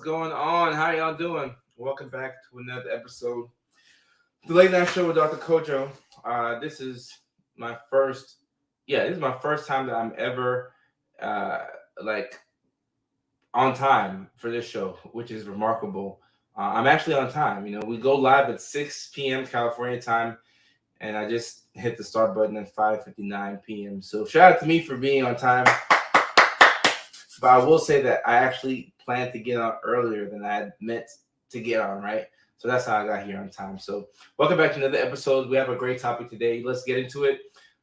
going on? How y'all doing? Welcome back to another episode, the Late Night Show with Dr. Kojo. This is my first, this is my first time that I'm ever uh, like on time for this show, which is remarkable. I'm actually on time. We go live at 6 p.m. California time, and I just hit the start button at 5:59 p.m. So shout out to me for being on time. But I will say that I actually planned to get on earlier than I had meant to get on, right? So that's how I got here on time. So welcome back to another episode. We have a great topic today. Let's get into it.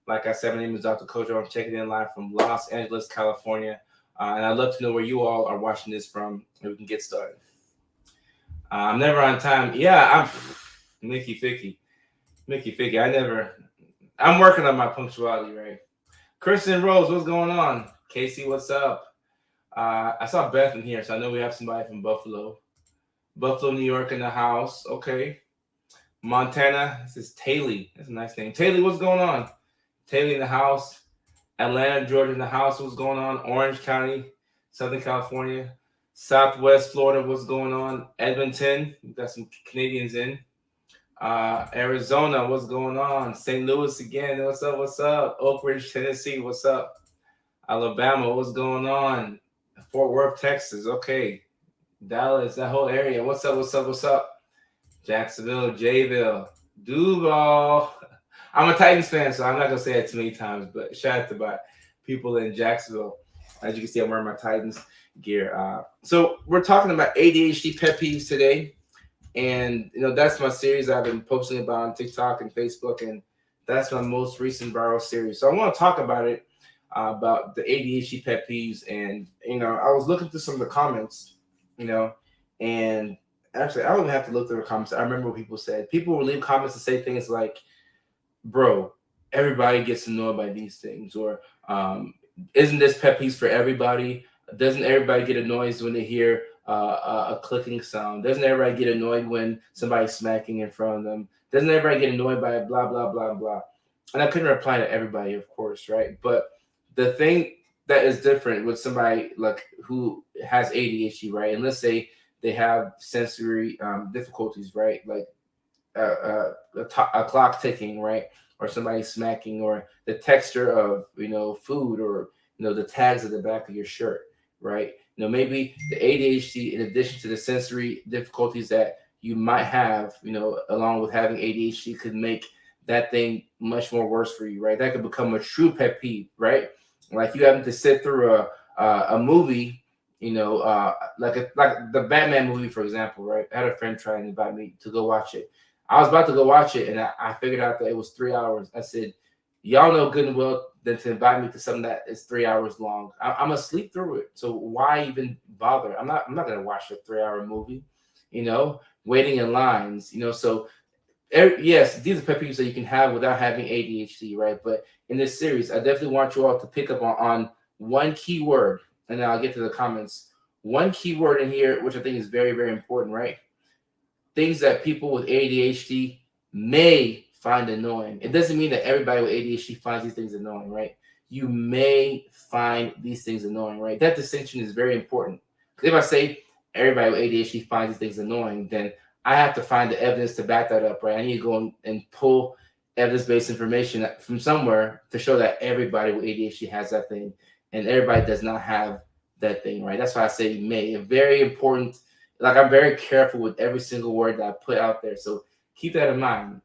Like I said, my name is Dr. Kojo. I'm checking in live from Los Angeles, California. And I'd love to know where you all are watching this from, and we can get started. I'm never on time. Yeah, I'm Mickey Ficky. I'm working on my punctuality, right? Kristen Rose, what's going on? Casey, what's up? I saw Beth in here, so I know we have somebody from Buffalo, New York in the house. Okay. Montana, this is Taylor. That's a nice name. Taylor, what's going on? Taylor in the house. Atlanta, Georgia in the house. What's going on? Orange County, Southern California. Southwest Florida, what's going on? Edmonton, we've got some Canadians in. Arizona, what's going on? St. Louis again, what's up? Oak Ridge, Tennessee, what's up? Alabama, what's going on? Fort Worth, Texas, okay. Dallas, that whole area, what's up? Jacksonville, Jayville, Duval. I'm a Titans fan, so I'm not going to say it too many times, but shout out to my people in Jacksonville. As you can see, I'm wearing my Titans gear. So we're talking about ADHD pet peeves today. And, that's my series I've been posting about on TikTok and Facebook, and that's my most recent viral series. So I want to talk about it, about the ADHD pet peeves. And, I was looking through some of the comments, and actually, I don't even have to look through the comments. I remember what people said. People would leave comments and say things like, bro, everybody gets annoyed by these things, or isn't this pet peeves for everybody? Doesn't everybody get annoyed when they hear a clicking sound? Doesn't everybody get annoyed when somebody's smacking in front of them? Doesn't everybody get annoyed by blah, blah, blah, blah? And I couldn't reply to everybody, of course, right? But the thing that is different with somebody like who has ADHD, right? And let's say they have sensory difficulties, right? Like a clock ticking, right? Or somebody smacking, or the texture of, food, or, the tags at the back of your shirt, right? Maybe the ADHD, in addition to the sensory difficulties that you might have, along with having ADHD, could make that thing much more worse for you, right? That could become a true pet peeve, right? Like you having to sit through a movie, like the Batman movie, for example, right? I had a friend try and invite me to go watch it. I was about to go watch it, and I figured out that it was 3 hours. I said, y'all know good and well than to invite me to something that is 3 hours long. I'm gonna sleep through it. So why even bother? I'm not gonna watch a 3 hour movie, waiting in lines, So yes, these are pet peeves that you can have without having ADHD, right? But in this series, I definitely want you all to pick up on one key word, and then I'll get to the comments. One key word in here, which I think is very, very important, right? Things that people with ADHD may find annoying. It doesn't mean that everybody with ADHD finds these things annoying, right? You may find these things annoying, right? That distinction is very important. Because if I say everybody with ADHD finds these things annoying, then I have to find the evidence to back that up, right? I need to go and pull evidence-based information from somewhere to show that everybody with ADHD has that thing, and everybody does not have that thing, right? That's why I say may. Very important. Like, I'm very careful with every single word that I put out there. So keep that in mind.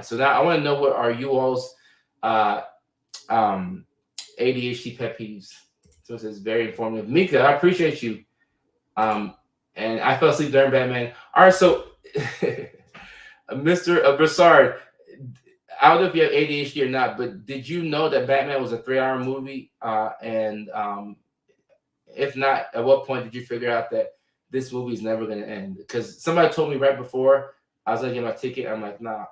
So now I want to know, what are you all's ADHD pet peeves? So it says very informative. Mika, I appreciate you. And I fell asleep during Batman. All right, so Mr. Broussard, I don't know if you have ADHD or not, but did you know that Batman was a 3 hour movie? And if not, at what point did you figure out that this movie is never going to end? Because somebody told me right before I was going to get my ticket. I'm like, nah.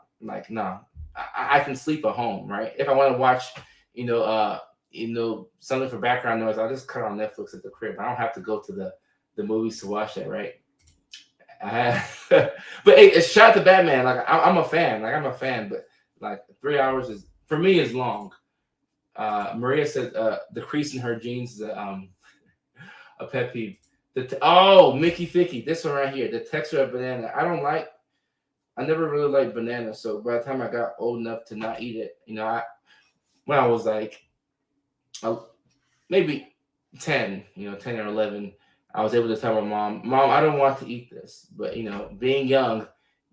I can sleep at home, right? If I want to watch, something for background noise, I'll just cut on Netflix at the crib. I don't have to go to the movies to watch that, right? But hey, shout out to Batman. Like, I'm a fan. But like 3 hours is, for me, is long. Maria said the crease in her jeans is a pet peeve. Oh, Mickey Ficky, this one right here, the texture of banana. I never really liked banana, so by the time I got old enough to not eat it, when I was like uh, maybe 10, 10 or 11, I was able to tell my mom, I don't want to eat this. But, being young,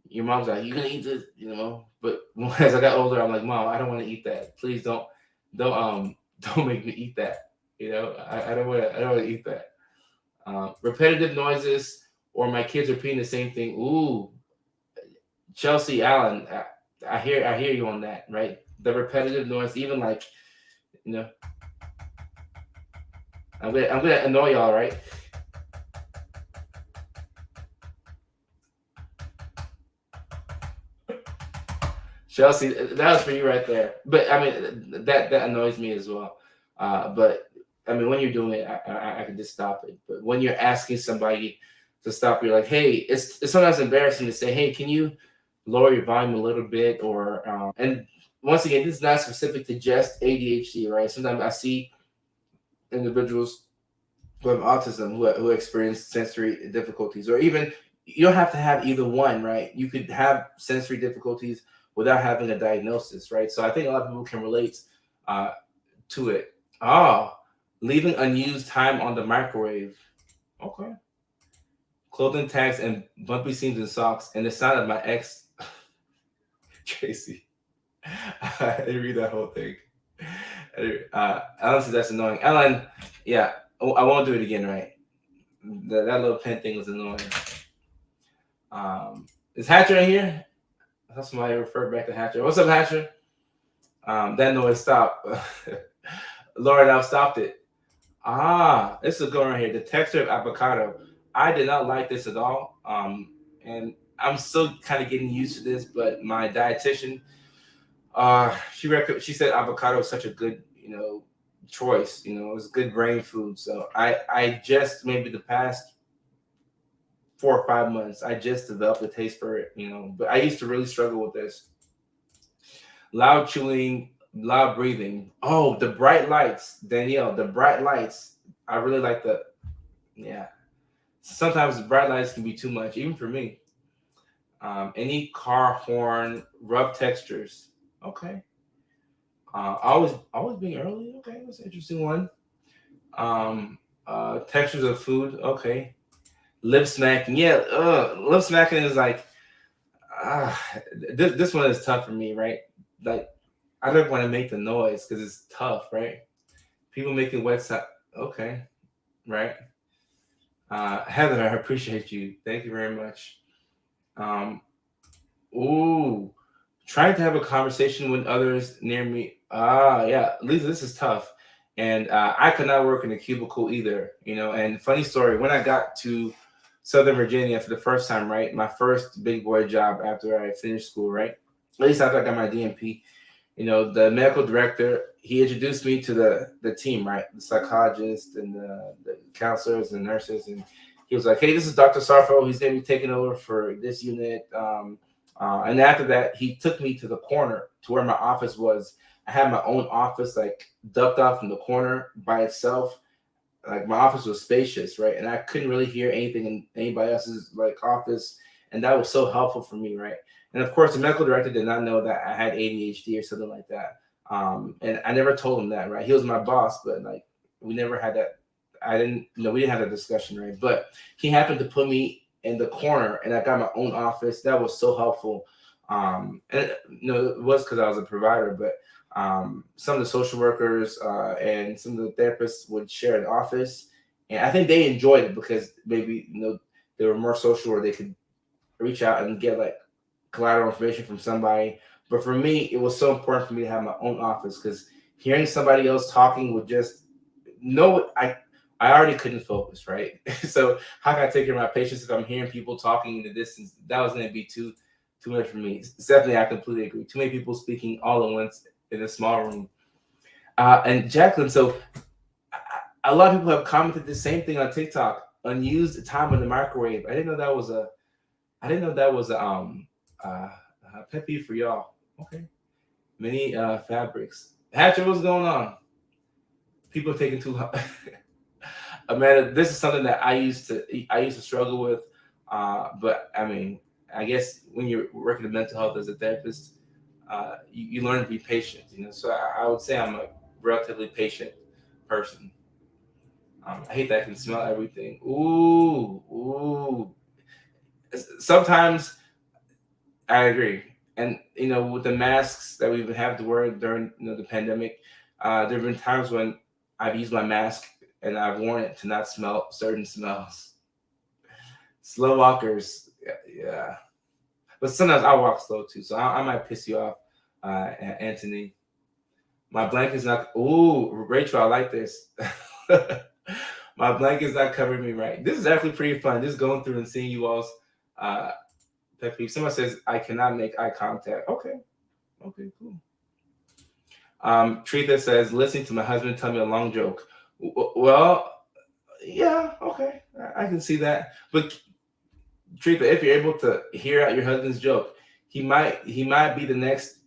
your mom's like, you gonna eat this, But as I got older, I'm like, Mom, I don't want to eat that. Please don't don't make me eat that. I don't want to eat that. Repetitive noises or my kids repeating the same thing. Ooh, Chelsea Allen, I hear you on that, right? The repetitive noise, even like, you know, I'm gonna annoy y'all, right? Chelsea, that was for you right there. But I mean, that annoys me as well. But I mean, when you're doing it, I can just stop it. But when you're asking somebody to stop, you're like, hey, it's sometimes embarrassing to say, hey, can you lower your volume a little bit? Or and once again, this is not specific to just ADHD, right? Sometimes I see individuals who have autism who experience sensory difficulties, or even you don't have to have either one, right? You could have sensory difficulties without having a diagnosis, right? So I think a lot of people can relate uh, to it. Oh, leaving unused time on the microwave. Okay. Clothing tags and bumpy seams in socks, and the sound of my ex, Tracy. I didn't read that whole thing. Ellen says that's annoying. Ellen, yeah, I won't do it again, right? That little pen thing was annoying. Is Hatcher in here? I thought somebody referred back to Hatcher. What's up, Hatcher? That noise stopped. Lord, I've stopped it. This is going right here. The texture of avocado. I did not like this at all. And I'm still kind of getting used to this, but my dietitian, she said avocado is such a good, choice. It's good brain food. So I just maybe the past 4 or 5 months, I just developed a taste for it. But I used to really struggle with this. Loud chewing, loud breathing. Oh, the bright lights, Danielle. The bright lights. I really like the. Yeah. Sometimes the bright lights can be too much, even for me. Any car horn, rough textures. Okay. Always being early. Okay, that's an interesting one. Textures of food. Okay. Lip smacking. Yeah. Lip smacking is like. Uh, this one is tough for me, right? Like, I don't want to make the noise because it's tough, right? People making wet sound. Okay, right. Heather, I appreciate you. Thank you very much. Um, ooh, trying to have a conversation with others near me. Yeah, Lisa, this is tough. And I could not work in a cubicle either, And funny story, when I got to Southern Virginia for the first time, right? My first big boy job after I finished school, right? At least after I got my DMP, the medical director, he introduced me to the team, right? The psychologist and the counselors and nurses. And he was like, hey, this is Dr. Sarfo. He's going to be taking over for this unit. And after that, he took me to the corner to where my office was. I had my own office, like ducked off in the corner by itself. Like my office was spacious, right? And I couldn't really hear anything in anybody else's like office. And that was so helpful for me, right? And of course, the medical director did not know that I had ADHD or something like that. And I never told him that, right? He was my boss, but like we never had that. We didn't have that discussion, right? But he happened to put me in the corner and I got my own office. That was so helpful. And it was because I was a provider, but some of the social workers and some of the therapists would share an office. And I think they enjoyed it because maybe, they were more social or they could reach out and get like collateral information from somebody. But for me, it was so important for me to have my own office because hearing somebody else talking would just I already couldn't focus, right? So how can I take care of my patients if I'm hearing people talking in the distance? That was going to be too much for me. Stephanie, I completely agree. Too many people speaking all at once in a small room. And Jacqueline, so a lot of people have commented the same thing on TikTok. Unused time in the microwave. I didn't know that was a pet peeve for y'all. Okay. Many fabrics. Hatcher, what's going on? People are taking too long. Amanda, this is something that I used to struggle with. But I mean, I guess when you're working in mental health as a therapist, you learn to be patient. So I would say I'm a relatively patient person. I hate that I can smell everything. Ooh, ooh. Sometimes I agree. And with the masks that we've had to wear during the pandemic, there have been times when I've used my mask and I've worn it to not smell certain smells. Slow walkers, yeah, yeah. But sometimes I walk slow too, so I might piss you off, Anthony. My blanket's not. Ooh, Rachel, I like this. My blanket's not covering me right. This is actually pretty fun. Just going through and seeing you all's uh, pet peeve. Someone says I cannot make eye contact. Okay, okay, cool. Tritha says listening to my husband tell me a long joke. Well, yeah, okay, I can see that. But Tritha, if you're able to hear out your husband's joke, he might be the next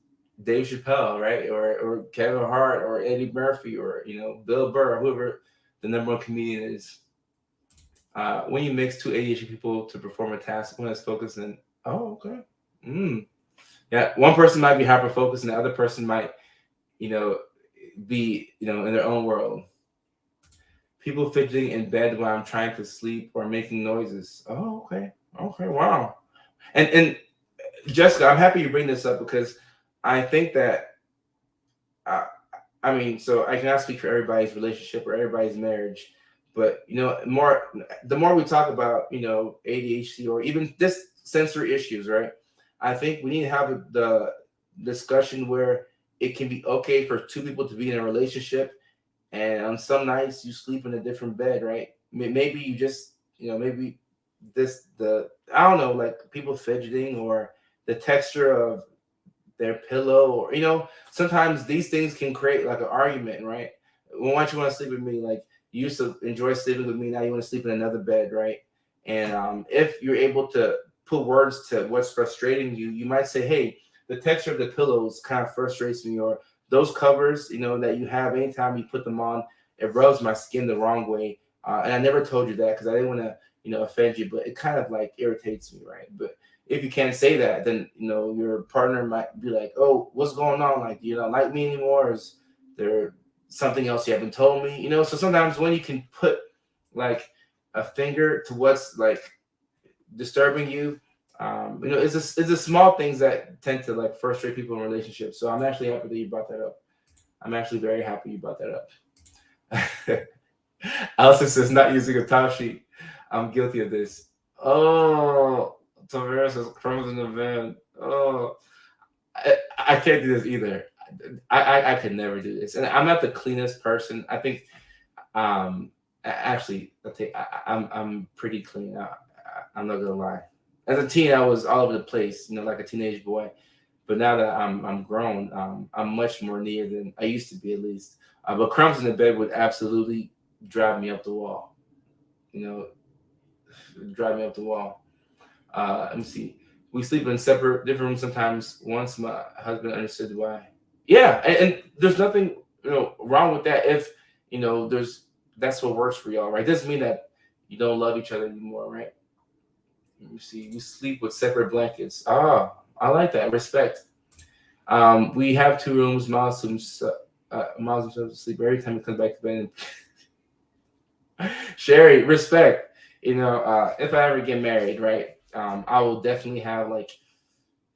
Dave Chappelle, right? Or Kevin Hart or Eddie Murphy or Bill Burr or whoever the number one comedian is. When you mix two ADHD people to perform a task, one is focused and okay. Mm. Yeah, one person might be hyper focused and the other person might, you know, be, in their own world. People fidgeting in bed while I'm trying to sleep or making noises. Oh, okay. Okay, wow. And Jessica, I'm happy you bring this up because I think that uh, I mean, so I cannot speak for everybody's relationship or everybody's marriage, but the more we talk about ADHD or even just sensory issues, right? I think we need to have the discussion where it can be okay for two people to be in a relationship, and on some nights you sleep in a different bed, right? Maybe you just maybe this the I don't know, like people fidgeting or the texture of their pillow or sometimes these things can create like an argument, right? Why don't you want to sleep with me? Like you used to enjoy sleeping with me, now you want to sleep in another bed, right? And if you're able to put words to what's frustrating you, you might say, hey, the texture of the pillows kind of frustrates me, or those covers that you have, anytime you put them on, it rubs my skin the wrong way. And I never told you that because I didn't want to offend you, but it kind of like irritates me, right? But if you can't say that, then your partner might be like, "Oh, what's going on? Like, do you not like me anymore? Is there something else you haven't told me?" So sometimes when you can put like a finger to what's like disturbing you, it's the small things that tend to like frustrate people in relationships. So I'm actually happy that you brought that up. I'm actually very happy you brought that up. Allison says not using a top sheet. I'm guilty of this. Oh, Tavares says crumbs in the van. Oh, I can't do this either. I could never do this, and I'm not the cleanest person. I think actually I'm pretty clean. I'm not gonna lie. As a teen, I was all over the place, like a teenage boy. But now that I'm grown, I'm much more neat than I used to be, at least. But crumbs in the bed would absolutely drive me up the wall. You know, drive me up the wall. Let me see. We sleep in separate, different rooms sometimes. Once my husband understood why. Yeah, and there's nothing wrong with that if there's that's what works for y'all, right? Doesn't mean that you don't love each other anymore, right? Let me see. We sleep with separate blankets. Ah, I like that. Respect. We have two rooms. Miles himself to sleep every time he comes back to bed. Sherry, respect. If I ever get married, right, I will definitely have like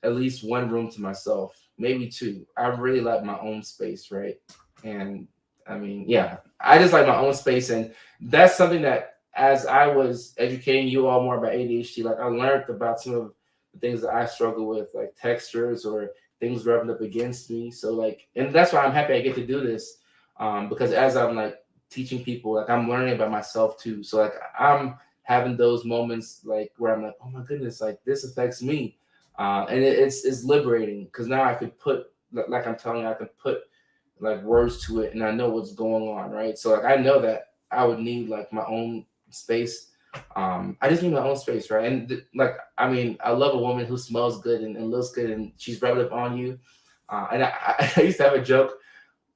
at least one room to myself, maybe two. I really like my own space, right? And I mean, yeah, I just like my own space, and that's something that as I was educating you all more about ADHD, like I learned about some of the things that I struggle with, like textures or things rubbing up against me. So like, and that's why I'm happy I get to do this, because as I'm like teaching people, like I'm learning about myself too. So like I'm having those moments like where I'm like, oh my goodness, like this affects me, and it's liberating because now I could put like I'm telling you, I can put like words to it, and I know what's going on, right? So like I know that I would need like my own space. I just need my own space, right? And like I mean, I love a woman who smells good and looks good, and she's rubbing up on you. And I used to have a joke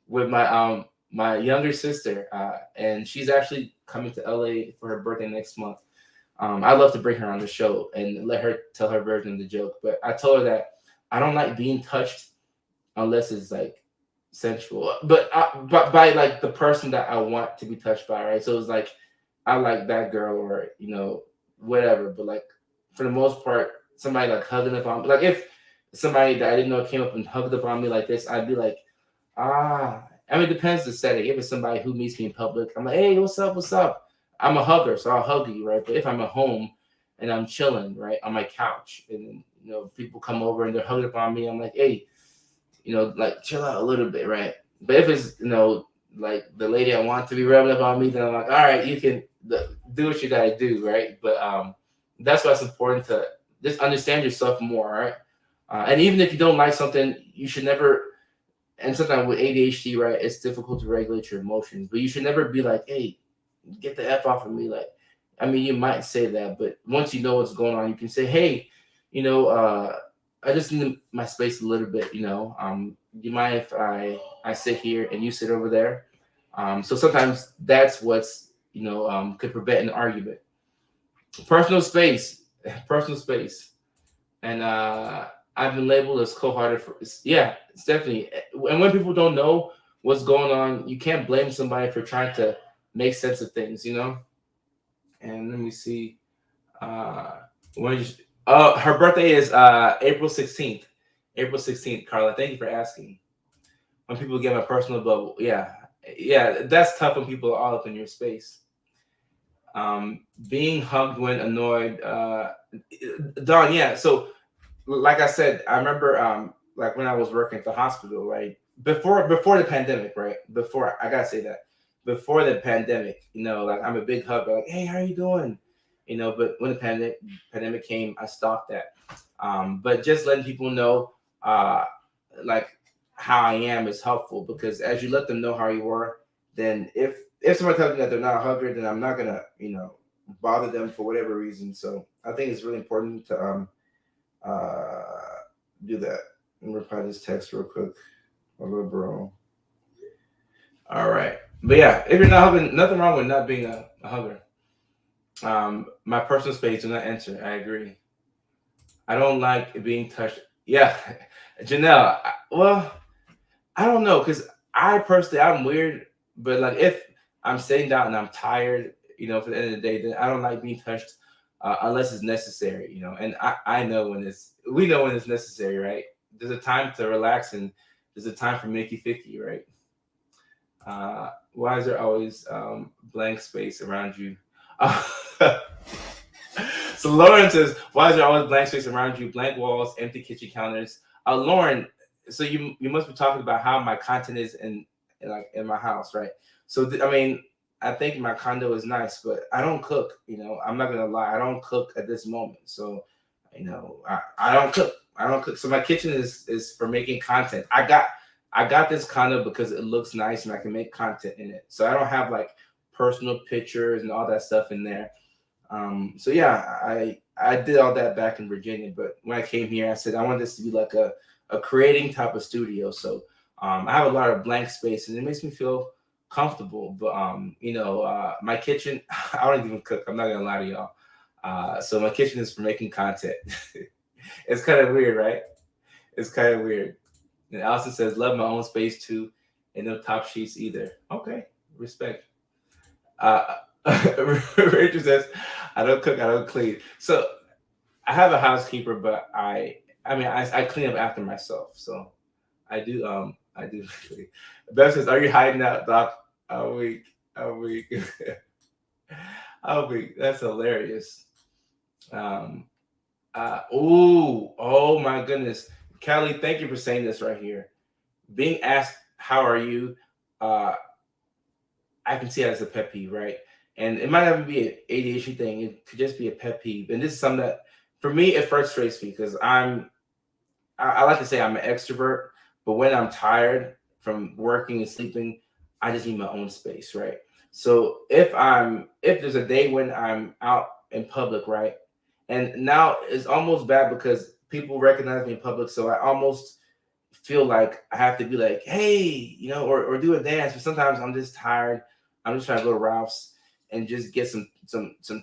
with my younger sister, and she's actually coming to LA for her birthday next month. I'd love to bring her on the show and let her tell her version of the joke. But I told her that I don't like being touched unless it's like sensual, but by like the person that I want to be touched by, right? So it's like I like that girl or whatever. But like for the most part, somebody like hugging up on me, like if somebody that I didn't know came up and hugged up on me like this, I'd be like, I mean, it depends the setting. If it's somebody who meets me in public, I'm like, hey, what's up? What's up? I'm a hugger, so I'll hug you, right? But if I'm at home and I'm chilling, right, on my couch, and people come over and they're hugging up on me, I'm like, hey, like chill out a little bit, right? But if it's like the lady I want to be rubbing up on me, then I'm like, all right, you can do what you gotta do, right? But that's why it's important to just understand yourself more, right? And even if you don't like something, you should never. And sometimes with ADHD, right, it's difficult to regulate your emotions, but you should never be like, hey, get the F off of me. Like, I mean, you might say that, but once you know what's going on, you can say, hey, I just need my space a little bit, do you mind if I sit here and you sit over there? So sometimes that's what's, could prevent an argument. Personal space, personal space. And I've been labeled as cold-hearted for, yeah, it's definitely. And when people don't know what's going on, you can't blame somebody for trying to make sense of things, And let me see. When her birthday is April 16th. April 16th, Carla. Thank you for asking. When people get my personal bubble, yeah, that's tough when people are all up in your space. Being hugged when annoyed. Don, yeah. So, like I said, I remember like when I was working at the hospital, right? Before the pandemic, right? Before I gotta say that. Before the pandemic, like I'm a big hugger, like, hey, how are you doing? But when the pandemic came, I stopped that. But just letting people know like how I am is helpful, because as you let them know how you are, then if somebody tells me that they're not a hugger, then I'm not gonna, bother them for whatever reason. So I think it's really important to do that. Let me reply this text real quick. My little bro. All right. But yeah, if you're not hugging, nothing wrong with not being a hugger. My personal space do not enter. I agree. I don't like being touched. Yeah, Janelle. Well, I don't know, because I personally, I'm weird, but like if I'm sitting down and I'm tired, for the end of the day, then I don't like being touched unless it's necessary, And I know we know when it's necessary, right? There's a time to relax and there's a time for Mickey Ficky, right? Why is there always blank space around you? So Lauren says, why is there always blank space around you? Blank walls, empty kitchen counters. Lauren, so you must be talking about how my content is in my house, right? So I mean, I think my condo is nice, but I don't cook. I'm not gonna lie, I don't cook at this moment. So, I don't cook. I don't cook. So my kitchen is for making content. I got this condo because it looks nice and I can make content in it. So I don't have like personal pictures and all that stuff in there. So yeah, I did all that back in Virginia, but when I came here, I said I want this to be like a creating type of studio. So I have a lot of blank space and it makes me feel comfortable. But my kitchen, I don't even cook. I'm not gonna lie to y'all. So my kitchen is for making content. It's kind of weird, right? It's kind of weird. And Allison says, love my own space too, and no top sheets either. Okay, respect. Uh, Rachel says, I don't cook, I don't clean. So I have a housekeeper, but I clean up after myself. So I do I do clean. Beth says, are you hiding out, Doc? A week. A week. A week. That's hilarious. Oh my goodness. Callie, thank you for saying this right here. Being asked, how are you? I can see that as a pet peeve, right? And it might not even be an ADHD thing. It could just be a pet peeve. And this is something that, for me, it frustrates me because I like to say I'm an extrovert, but when I'm tired from working and sleeping, I just need my own space, right? So if there's a day when I'm out in public, right? And now it's almost bad because people recognize me in public, so I almost feel like I have to be like, hey, or do a dance. But sometimes I'm just tired. I'm just trying to go to Ralph's and just get some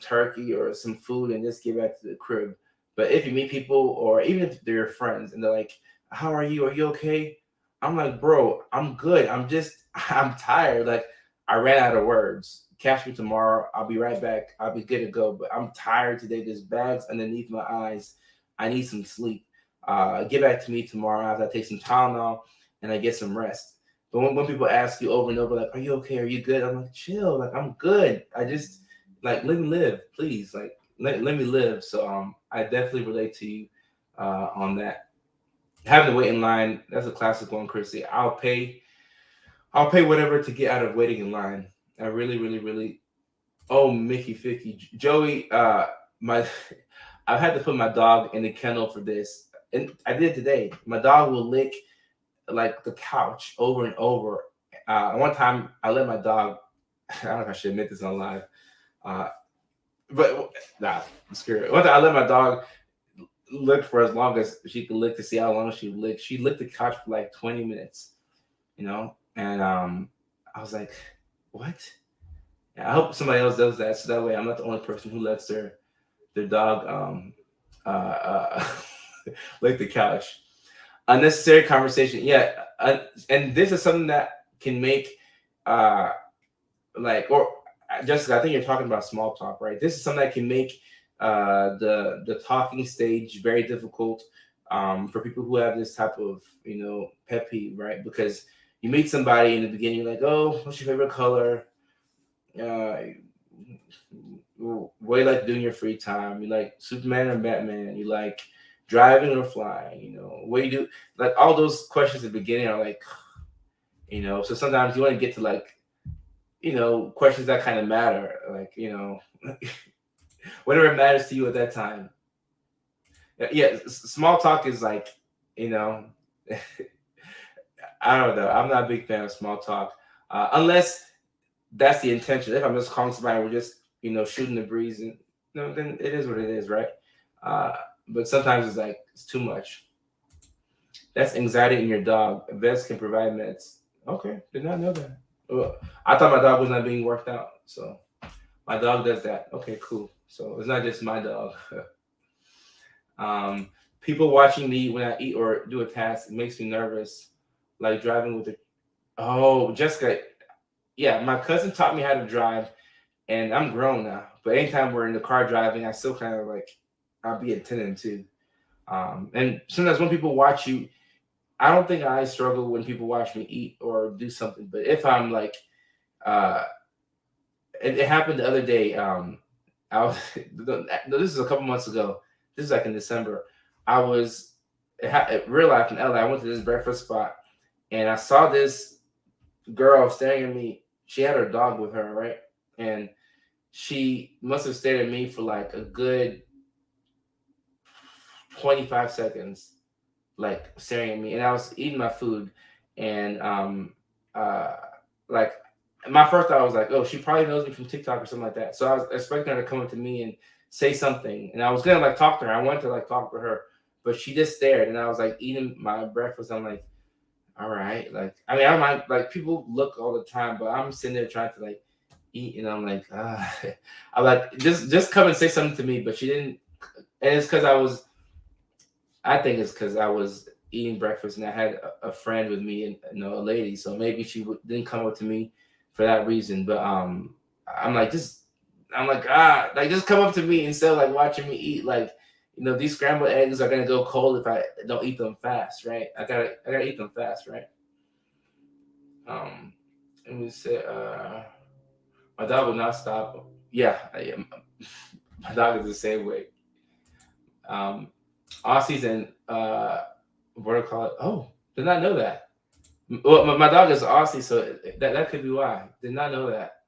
turkey or some food and just get back to the crib. But if you meet people, or even if they're your friends and they're like, how are you? Are you okay? I'm like, bro, I'm good. I'm tired. Like, I ran out of words. Catch me tomorrow. I'll be right back. I'll be good to go. But I'm tired today. There's bags underneath my eyes. I need some sleep. Get back to me tomorrow after I take some Tylenol and I get some rest. But when people ask you over and over, like, are you okay? Are you good? I'm like, chill. Like, I'm good. I just, like, let me live, please. Like, let me live. So I definitely relate to you on that. Having to wait in line, that's a classic one, Chrissy. I'll pay whatever to get out of waiting in line. I really, really, really. Oh, Mickey Ficky. Joey, my I've had to put my dog in the kennel for this. And I did today. My dog will lick like the couch over and over. One time I let my dog, I don't know if I should admit this on live. Uh, but nah, I'm scared. One time I let my dog lick for as long as she could lick to see how long she would lick. She licked the couch for like 20 minutes, and I was like, what? Yeah, I hope somebody else does that, so that way I'm not the only person who lets their dog lick the couch. Unnecessary conversation. Yeah, and this is something that can make uh or Jessica, I think you're talking about small talk, right? This is something that can make the talking stage very difficult for people who have this type of pet peeve, right? Because you meet somebody in the beginning, you're like, oh, what's your favorite color? uh what do you like to do in your free time? You like Superman or Batman? You like driving or flying? What do you do? Like, all those questions at the beginning are like, so sometimes you want to get to, like, questions that kind of matter, like, whatever matters to you at that time. Yeah, small talk is like, you know, I don't know. I'm not a big fan of small talk, unless that's the intention. If I'm just calling somebody, we're just shooting the breeze, and then it is what it is, right? Uh, but sometimes it's like it's too much. That's anxiety in your dog. Vets can provide meds. Okay, did not know that. Well, I thought my dog was not being worked out, so my dog does that. Okay, cool. So it's not just my dog. People watching me when I eat or do a task makes me nervous, like driving with the. Oh, Jessica, yeah, my cousin taught me how to drive, and I'm grown now. But anytime we're in the car driving, I still kind of like I'll be attending to. And sometimes when people watch you, I don't think I struggle when people watch me eat or do something. But if I'm like, uh, it happened the other day. I was this is a couple months ago. This is like in December. I was real life in LA. I went to this breakfast spot, and I saw this girl staring at me. She had her dog with her, right? And she must have stared at me for like a good 25 seconds, like staring at me. And I was eating my food, and uh like my first thought was like, oh, she probably knows me from TikTok or something like that. So I was expecting her to come up to me and say something, and I was gonna like talk to her. I wanted to like talk to her, but she just stared, and I was like eating my breakfast. I'm like, all right, like I mean, I might like people look all the time, but I'm sitting there trying to like eat, and I'm like, I'm like, just come and say something to me. But she didn't, and it's because I think it's because I was eating breakfast and I had a friend with me, and a lady, so maybe she didn't come up to me for that reason. But I'm like, like just come up to me instead of like watching me eat. Like, these scrambled eggs are gonna go cold if I don't eat them fast, right? I gotta eat them fast, right? And we said, my dog will not stop. Yeah, my dog is the same way. Um, Aussies and what do I call it? Oh, did not know that. Well, my dog is Aussie, so that could be why. Did not know that.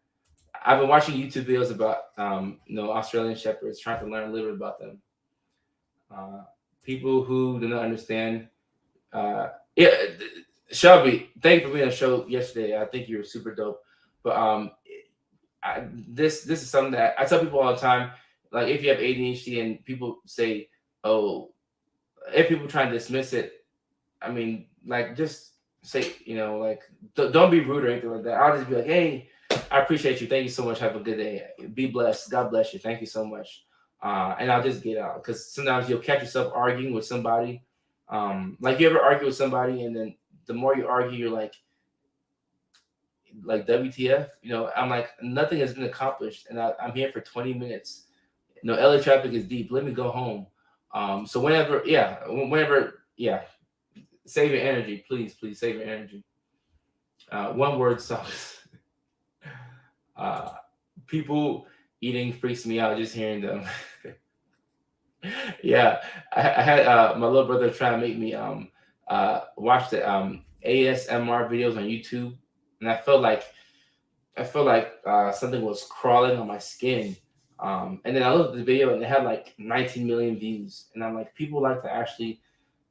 I've been watching YouTube videos about Australian Shepherds, trying to learn a little bit about them. People who do not understand. Yeah, Shelby, thank you for being on the show yesterday. I think you were super dope. But this is something that I tell people all the time. Like, if you have ADHD and people say, "Oh," if people try and dismiss it, I mean, like just say, like don't be rude or anything like that. I'll just be like, hey, I appreciate you. Thank you so much. Have a good day. Be blessed. God bless you. Thank you so much. And I'll just get out because sometimes you'll catch yourself arguing with somebody. Like you ever argue with somebody and then the more you argue, you're like WTF? I'm like nothing has been accomplished, and I'm here for 20 minutes. LA traffic is deep. Let me go home. So whenever, save your energy, please, please save your energy. One word sucks. Uh, People eating freaks me out just hearing them. Yeah, I had my little brother try to make me watch the ASMR videos on YouTube, and I felt like something was crawling on my skin. And then I looked at the video and it had like 19 million views, and I'm like, people like to actually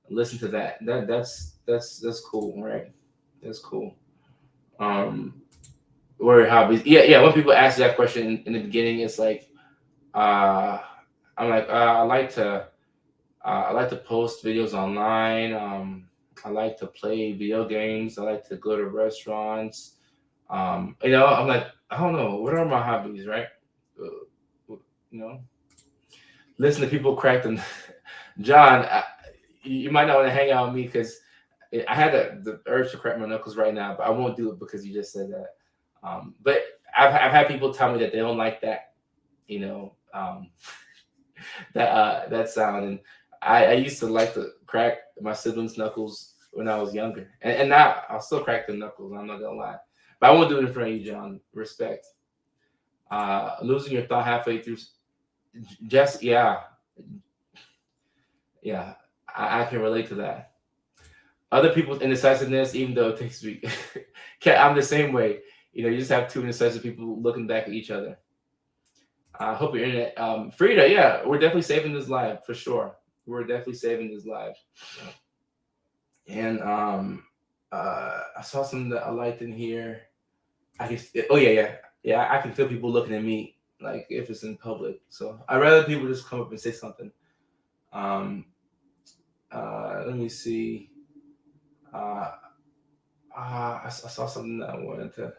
listen to that. That's cool, right? That's cool. Um, what are your hobbies? Yeah. When people ask you that question in the beginning, it's like, uh, I'm like, I like to post videos online. I like to play video games. I like to go to restaurants. I'm like, I don't know, what are my hobbies, right? You know, listen to people crack them. John, you might not want to hang out with me because I had the urge to crack my knuckles right now, but I won't do it because you just said that. But I've had people tell me that they don't like that, you know, um, that sound. And I used to like to crack my siblings' knuckles when I was younger, and now I'll still crack the knuckles. I'm not gonna lie, but I won't do it in front of you, John. Respect. Losing your thought halfway through, just yeah, I can relate to that. Other people's indecisiveness, even though it takes me, I'm the same way. You just have two indecisive people looking back at each other. I hope your internet, Frida. Yeah, we're definitely saving this live for sure. We're definitely saving this live. And I saw something that I liked in here. I can, oh yeah. I can feel people looking at me like if it's in public. So I'd rather people just come up and say something. Um, Let me see. Uh, I saw something that I wanted to.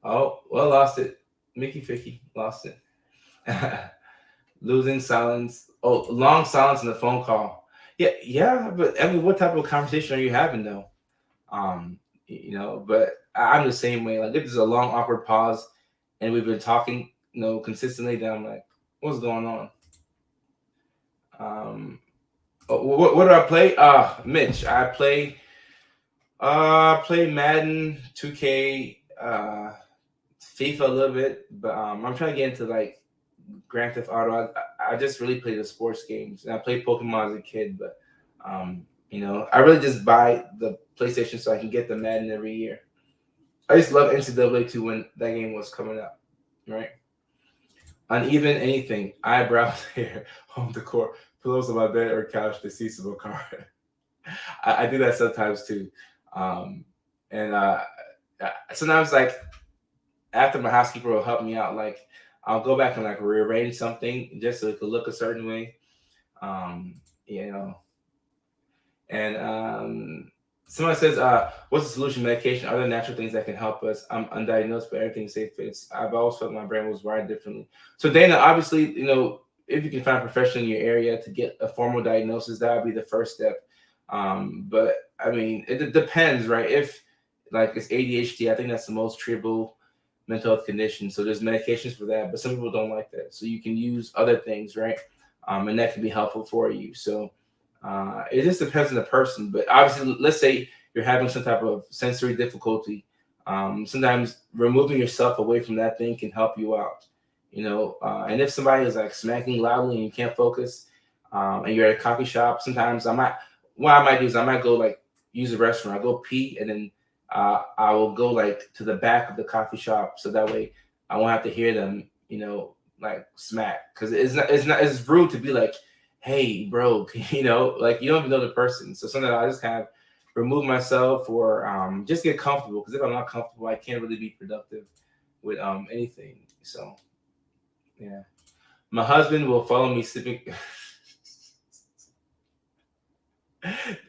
Oh, well, lost it. Mickey Ficky lost it. Losing silence. Oh, long silence in the phone call. Yeah, but I mean, what type of conversation are you having though? But I'm the same way. Like if there's a long awkward pause, and we've been talking, consistently, then I'm like, what's going on? What do I play? Mitch, I play Madden, 2K, FIFA a little bit, but I'm trying to get into like Grand Theft Auto. I just really play the sports games, and I played Pokemon as a kid, but I really just buy the PlayStation so I can get the Madden every year. I used to love NCAA too when that game was coming up, right? Uneven anything, eyebrows, hair, home decor, pillows on my bed or couch, deceasable car. I do that sometimes too. Um, and sometimes, like, after my housekeeper will help me out, like, I'll go back and like rearrange something just so it could look a certain way. Um, you know, and Someone says, what's the solution? Medication, other natural things that can help us. I'm undiagnosed, but everything's safe fits. I've always felt my brain was wired differently. So, Dana, obviously, if you can find a professional in your area to get a formal diagnosis, that would be the first step. But I mean, it depends, right? If like it's ADHD, I think that's the most treatable mental health condition. So there's medications for that, but some people don't like that. So you can use other things, right? And that can be helpful for you. So it just depends on the person. But obviously, let's say you're having some type of sensory difficulty. Sometimes removing yourself away from that thing can help you out. And if somebody is like smacking loudly and you can't focus, and you're at a coffee shop, sometimes what I might do is I might go like use the restroom. I go pee, and then I will go like to the back of the coffee shop so that way I won't have to hear them, like smack. Because it's rude to be like, hey, bro, like you don't even know the person. So sometimes I just kind of remove myself or just get comfortable. Because if I'm not comfortable, I can't really be productive with anything. So yeah, my husband will follow me sleeping.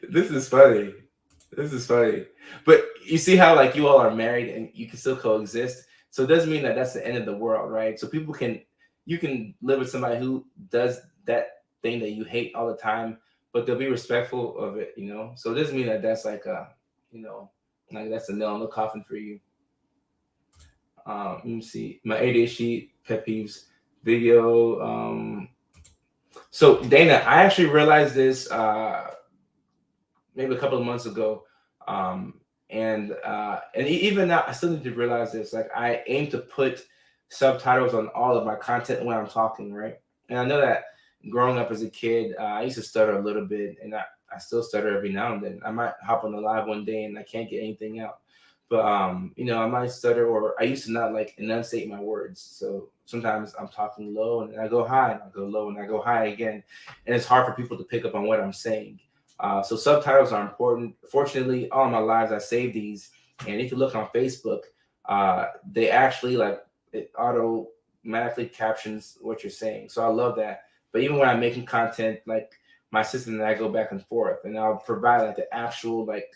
This is funny. This is funny, but you see how like you all are married and you can still coexist. So it doesn't mean that that's the end of the world, right? So people can, you can live with somebody who does that thing that you hate all the time, but they'll be respectful of it, you know. So it doesn't mean that that's like a, you know, like that's a nail in the coffin for you. Let me see my ADHD pet peeves video. So Dana, I actually realized this. Maybe a couple of months ago. Even now, I still need to realize this. Like, I aim to put subtitles on all of my content when I'm talking, right? And I know that growing up as a kid, I used to stutter a little bit, and I still stutter every now and then. I might hop on the live one day and I can't get anything out. But you know, I might stutter, or I used to not like enunciate my words. So sometimes I'm talking low and then I go high, and I go low and I go high again, and it's hard for people to pick up on what I'm saying. So subtitles are important. Fortunately, all my lives I save these, and if you look on Facebook, they actually like it automatically captions what you're saying. So I love that. But even when I'm making content, like my assistant and I go back and forth, and I'll provide like the actual like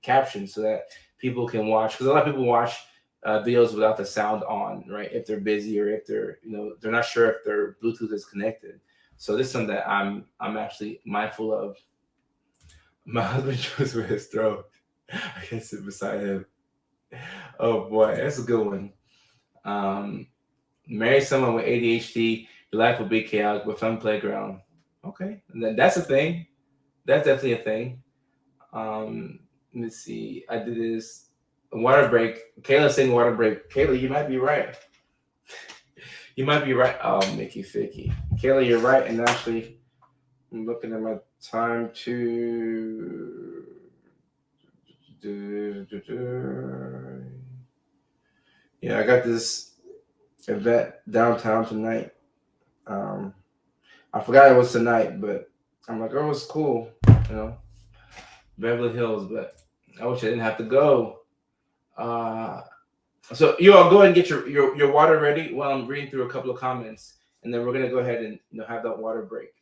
captions so that people can watch, because a lot of people watch videos without the sound on, right? If they're busy or if they're they're not sure if their Bluetooth is connected. So this is something that I'm actually mindful of. My husband chose for his throat. I can sit beside him. Oh boy, that's a good one. Um, Marry someone with ADHD, your life will be chaotic with fun playground. Okay, that's a thing. That's definitely a thing. Let me see. I did this water break. Kayla saying water break. Kayla, you might be right. You might be right. Oh, Mickey Ficky. Kayla, you're right. And actually, I'm looking at my time to. Yeah, I got this event downtown tonight. Um, I forgot it was tonight, but I'm like, oh, it's cool, you know, Beverly Hills. But I wish I didn't have to go. Uh, so you all go ahead and get your water ready while I'm reading through a couple of comments, and then we're gonna go ahead and have that water break.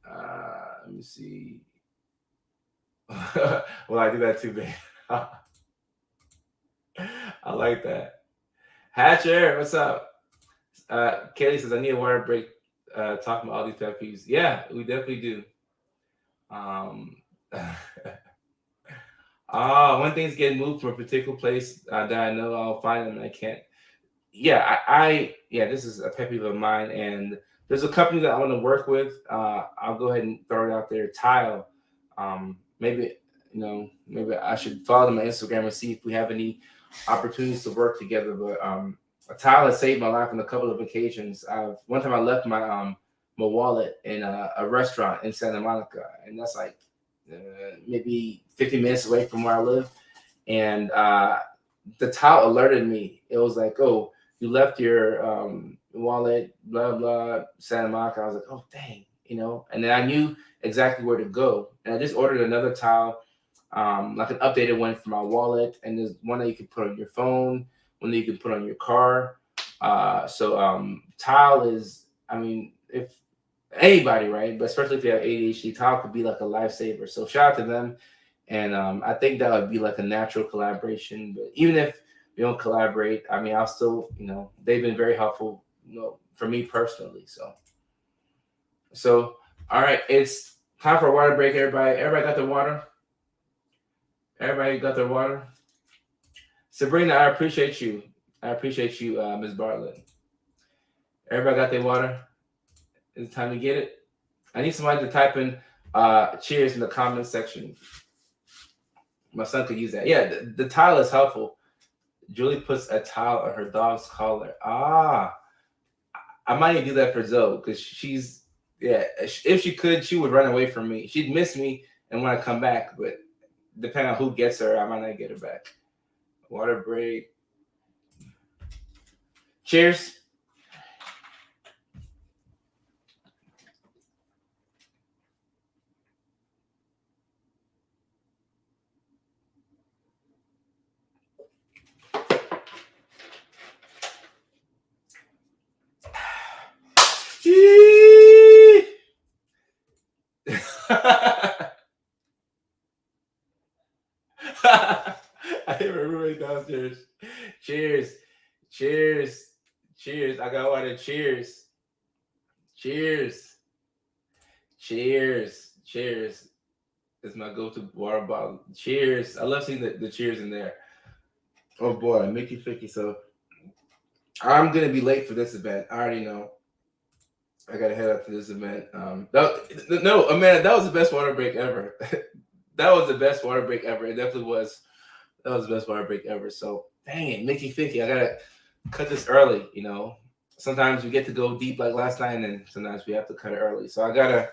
Let me see. Well, I do that too, babe. I like that. Hatcher, what's up? Kaylee says I need a water break. Talking about all these pet peeves. Yeah, we definitely do. Um, when things get moved from a particular place that I know I'll find them and I can't. Yeah, yeah, this is a pet peeve of mine, and there's a company that I want to work with. I'll go ahead and throw it out there. Tile. Maybe maybe I should follow them on Instagram and see if we have any opportunities to work together. But Tile has saved my life on a couple of occasions. One time I left my wallet in a restaurant in Santa Monica, and that's like maybe 50 minutes away from where I live. And the Tile alerted me. It was like, oh, you left your wallet, blah blah, Santa Monica. I was like, oh dang, And then I knew exactly where to go, and I just ordered another Tile, like an updated one for my wallet, and there's one that you can put on your phone, one that you can put on your car. Tile is, I mean, if anybody, right, but especially if you have ADHD, Tile could be like a lifesaver. So shout out to them, and I think that would be like a natural collaboration. But even if we don't collaborate, I mean, I'll still, they've been very helpful, for me personally. So all right, it's time for a water break, everybody. Everybody got their water? Everybody got their water? Sabrina, I appreciate you. I appreciate you, Ms. Bartlett. Everybody got their water? It's time to get it. I need somebody to type in cheers in the comment section. My son could use that. Yeah, the tile is helpful. Julie puts a towel on her dog's collar. I might need to do that for Zoe because she's, yeah, if she could, she would run away from me. She'd miss me and want to come back, but depending on who gets her, I might not get her back. Water break. Cheers. Everybody downstairs. Cheers. Cheers. Cheers. I got water. Cheers. Cheers. Cheers. Cheers. It's my go-to water bottle. Cheers. I love seeing the cheers in there. Oh boy, Mickey Ficky. So I'm gonna be late for this event. I already know. I gotta head out to this event. No, Amanda, that was the best water break ever. That was the best water break ever. It definitely was. That was the best water break ever. So dang it, Mickey Ficky. I gotta cut this early. Sometimes we get to go deep like last night, and sometimes we have to cut it early. So I gotta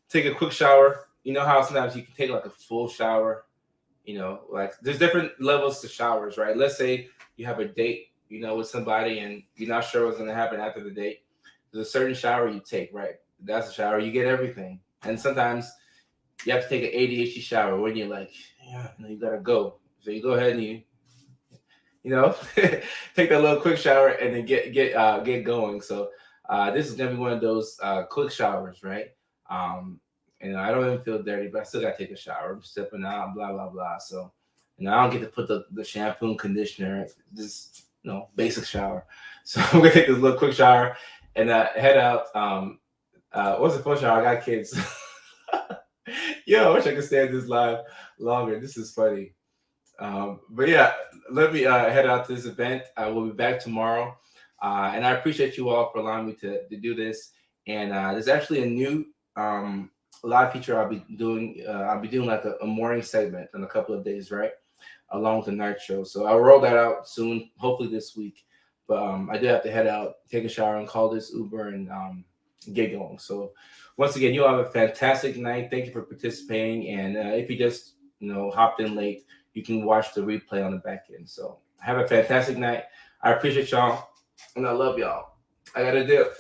take a quick shower. You know how sometimes you can take like a full shower. Like there's different levels to showers, right? Let's say you have a date, with somebody, and you're not sure what's gonna happen after the date. There's a certain shower you take, right? That's a shower. You get everything. And sometimes you have to take an ADHD shower when you're like, yeah, you gotta go. So you go ahead and take that little quick shower and then get going. So this is gonna be one of those quick showers, right? I don't even feel dirty, but I still gotta take a shower. I'm stepping out, blah blah blah. So I don't get to put the shampoo and conditioner. Just basic shower. So I'm gonna take this little quick shower and head out. What's the first shower? I got kids. Yo, I wish I could stay at this live longer. This is funny. But yeah, let me head out to this event. I will be back tomorrow. And I appreciate you all for allowing me to do this. And there's actually a new live feature I'll be doing. I'll be doing like a morning segment in a couple of days, right? Along with the night show. So I'll roll that out soon, hopefully this week. But I do have to head out, take a shower, and call this Uber and get going. So once again, you all have a fantastic night. Thank you for participating. And if you just hopped in late, you can watch the replay on the back end. So have a fantastic night. I appreciate y'all, and I love y'all. I got to dip.